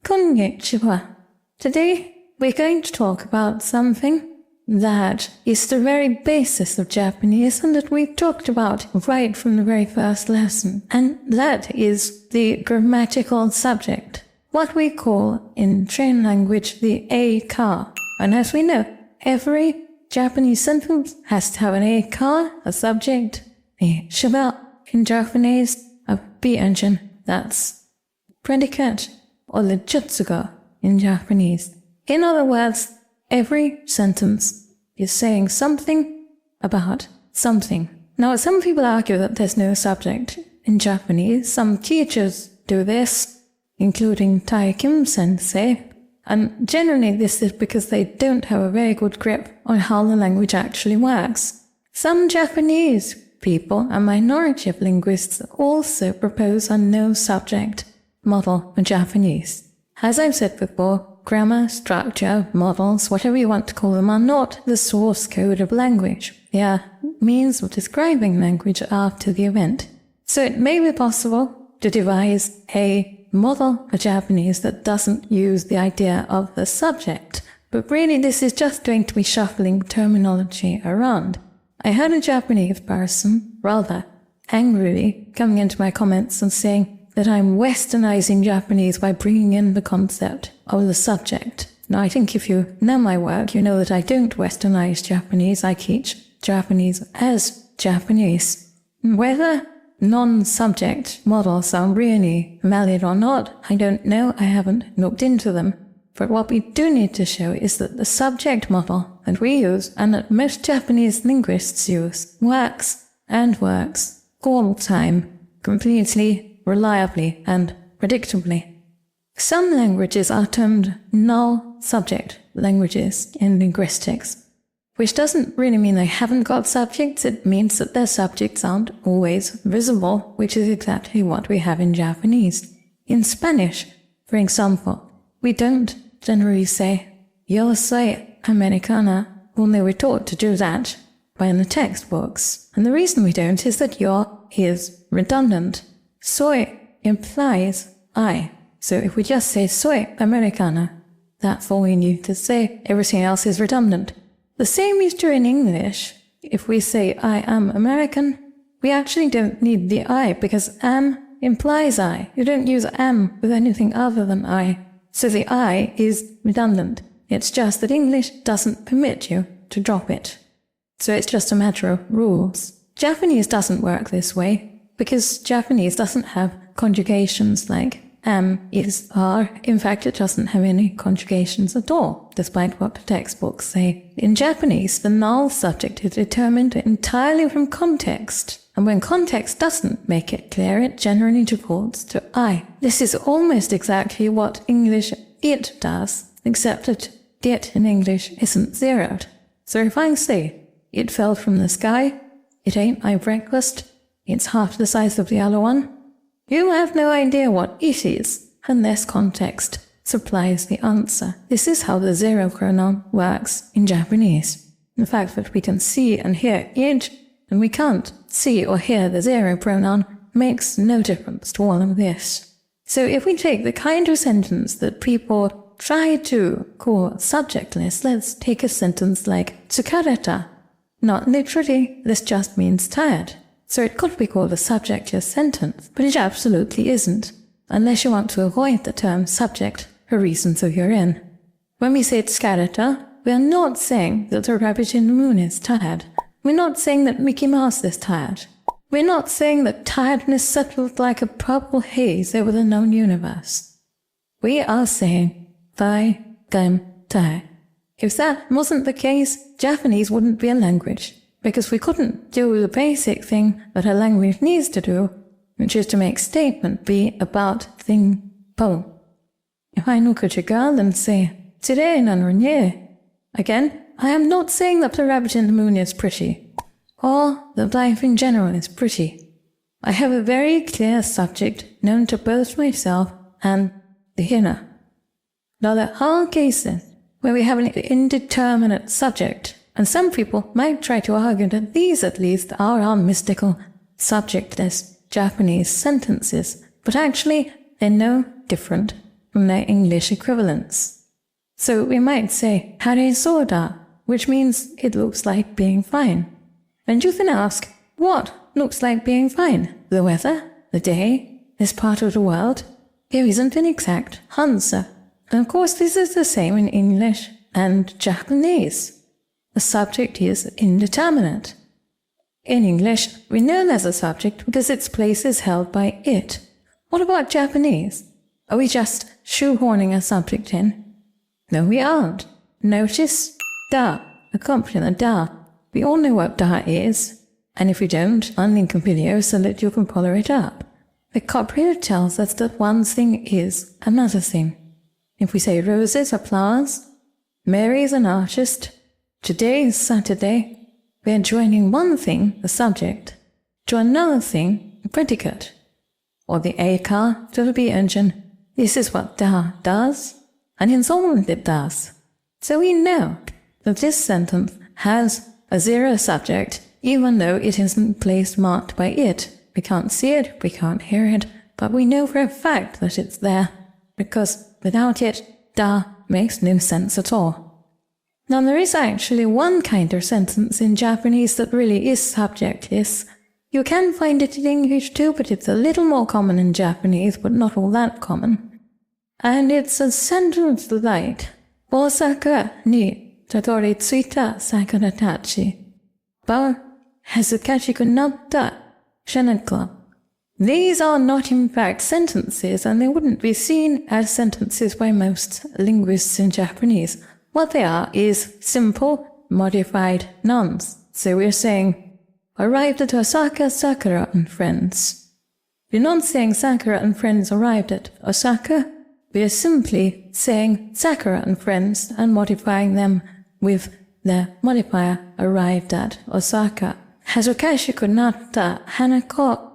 Konnichiwa. Today we're going to talk about something that is the very basis of Japanese and that we've talked about right from the very first lesson. And that is the grammatical subject, what we call in trained language the A-ka. And as we know, every Japanese sentence has to have an A-ka, a subject, a shiba in Japanese, a B engine, that's predicate, or the jutsuga in Japanese. In other words, every sentence is saying something about something. Now, some people argue that there's no subject in Japanese. Some teachers do this, including Tai Kim sensei, and generally this is because they don't have a very good grip on how the language actually works. Some Japanese people, a minority of linguists, also propose a no subject model for Japanese. As I've said before, grammar, structure, models, whatever you want to call them, are not the source code of language. They are means of describing language after the event. So it may be possible to devise a model for Japanese that doesn't use the idea of the subject, but really this is just going to be shuffling terminology around. I had a Japanese person, rather angrily, coming into my comments and saying that I'm westernizing Japanese by bringing in the concept of the subject. Now, I think if you know my work, you know that I don't westernize Japanese. I teach Japanese as Japanese. Whether non-subject models are really valid or not, I don't know. I haven't looked into them. But what we do need to show is that the subject model that we use and that most Japanese linguists use works and works all the time, completely, reliably, and predictably. Some languages are termed null subject languages in linguistics, which doesn't really mean they haven't got subjects. It means that their subjects aren't always visible, which is exactly what we have in Japanese. In Spanish, for example, we don't generally say, yo soy americana, only we're taught to do that by the textbooks. And the reason we don't is that yo is redundant. Soy implies I. So if we just say soy americana, that's all we need to say. Everything else is redundant. The same is true in English. If we say I am American, we actually don't need the I because am implies I. You don't use am with anything other than I. So the I is redundant. It's just that English doesn't permit you to drop it. So it's just a matter of rules. Japanese doesn't work this way because Japanese doesn't have conjugations like am, is, are. In fact, it doesn't have any conjugations at all, despite what the textbooks say. In Japanese, the null subject is determined entirely from context. And when context doesn't make it clear, it generally defaults to I. This is almost exactly what English it does, except that it in English isn't zeroed. So if I say, it fell from the sky, it ain't my breakfast, it's half the size of the other one, you have no idea what it is, unless context supplies the answer. This is how the zero pronoun works in Japanese. The fact that we can see and hear it, and we can't see or hear the zero pronoun, makes no difference to all of this. So if we take the kind of sentence that people try to call subjectless, let's take a sentence like tsukareta. Not literally, this just means tired. So it could be called a subjectless sentence, but it absolutely isn't, unless you want to avoid the term subject for reasons of your own. When we say tsukareta, we are not saying that the rabbit in the moon is tired. We're not saying that Mickey Mouse is tired. We're not saying that tiredness settled like a purple haze over the known universe. We are saying, tai gam tai. If that wasn't the case, Japanese wouldn't be a language, because we couldn't do the basic thing that a language needs to do, which is to make statement be about thing po. If I look at a girl and say, today nanonye, again, I am not saying that the rabbit in the moon is pretty, or that life in general is pretty. I have a very clear subject known to both myself and the hearer. Now there are cases where we have an indeterminate subject, and some people might try to argue that these at least are our mystical, subjectless Japanese sentences, but actually they're no different from their English equivalents. So we might say hare soda, which means it looks like being fine. And you then ask, what looks like being fine? The weather? The day? This part of the world? There isn't an exact answer. And of course this is the same in English and Japanese. The subject is indeterminate. In English, we know there's a subject because its place is held by it. What about Japanese? Are we just shoehorning a subject in? No, we aren't. Notice da, accompanying the da. We all know what da is, and if we don't, I'll link a video so that you can follow it up. The copyright tells us that one thing is another thing. If we say roses are flowers, Mary is an artist, today is Saturday, we are joining one thing, the subject, to another thing, the predicate, or the A car to the B engine. This is what da does, and in Solomon it does. So we know that this sentence has a zero subject, even though it isn't placed marked by it. We can't see it, we can't hear it, but we know for a fact that it's there, because without it, da makes no sense at all. Now there is actually one kind of sentence in Japanese that really is subjectless. You can find it in English too, but it's a little more common in Japanese, but not all that common. And it's a sentence like, Osaka ni tadori tsuita sakura tachi. Ba hazukashiku natta shanako. These are not in fact sentences, and they wouldn't be seen as sentences by most linguists in Japanese. What they are is simple, modified nouns. So we're saying, arrived at Osaka, Sakura and friends. We're not saying Sakura and friends arrived at Osaka. We are simply saying Sakura and friends and modifying them with the modifier arrived at Osaka. Hazukashiku natta Hanako.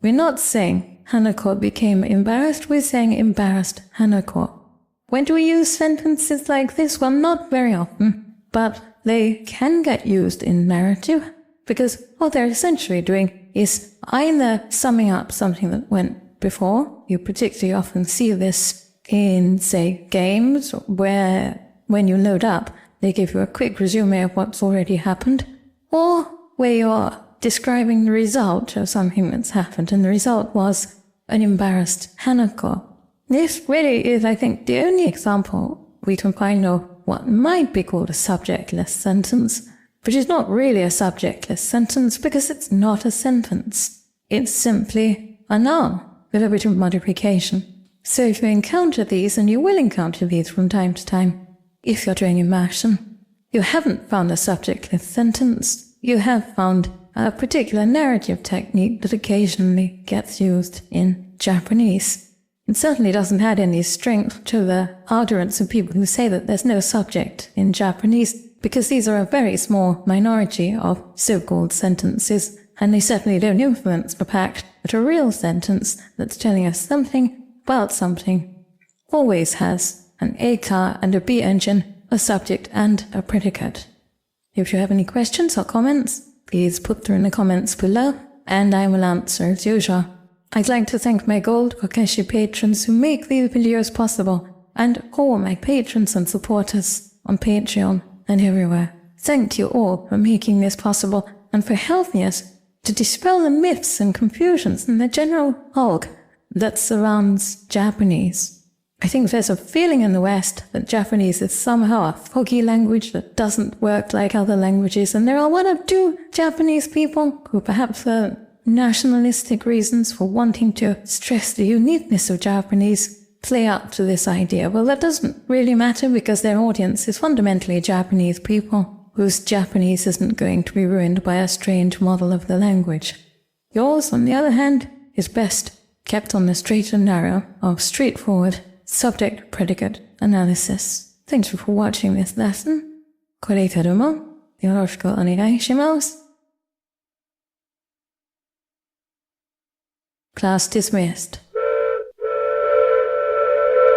We're not saying Hanako became embarrassed, we're saying embarrassed Hanako. When do we use sentences like this? Well, not very often, but they can get used in narrative, because what they're essentially doing is either summing up something that went before. You particularly often see this in, say, games, where when you load up, they give you a quick resume of what's already happened, or where you're describing the result of something that's happened, and the result was an embarrassed Hanako. This really is, I think, the only example we can find of what might be called a subjectless sentence, but it's not really a subjectless sentence because it's not a sentence. It's simply a noun with a bit of modification. So if you encounter these, and you will encounter these from time to time, if you're doing immersion, you haven't found a subjectless sentence, you have found a particular narrative technique that occasionally gets used in Japanese. It certainly doesn't add any strength to the arguments of people who say that there's no subject in Japanese, because these are a very small minority of so-called sentences, and they certainly don't influence the fact that a real sentence that's telling us something about something always has an A car and a B engine, a subject and a predicate. If you have any questions or comments, please put them in the comments below, and I will answer as usual. I'd like to thank my Gold Kokeshi patrons who make these videos possible, and all my patrons and supporters on Patreon and everywhere. Thank you all for making this possible and for helping us to dispel the myths and confusions and the general fog that surrounds Japanese. I think there's a feeling in the West that Japanese is somehow a foggy language that doesn't work like other languages, and there are one or two Japanese people who perhaps for nationalistic reasons, for wanting to stress the uniqueness of Japanese, play up to this idea. Well, that doesn't really matter because their audience is fundamentally Japanese people whose Japanese isn't going to be ruined by a strange model of the language. Yours, on the other hand, is best kept on the straight and narrow of straightforward subject-predicate analysis. Thank you for watching this lesson. これからもよろしくお願いします。Class dismissed.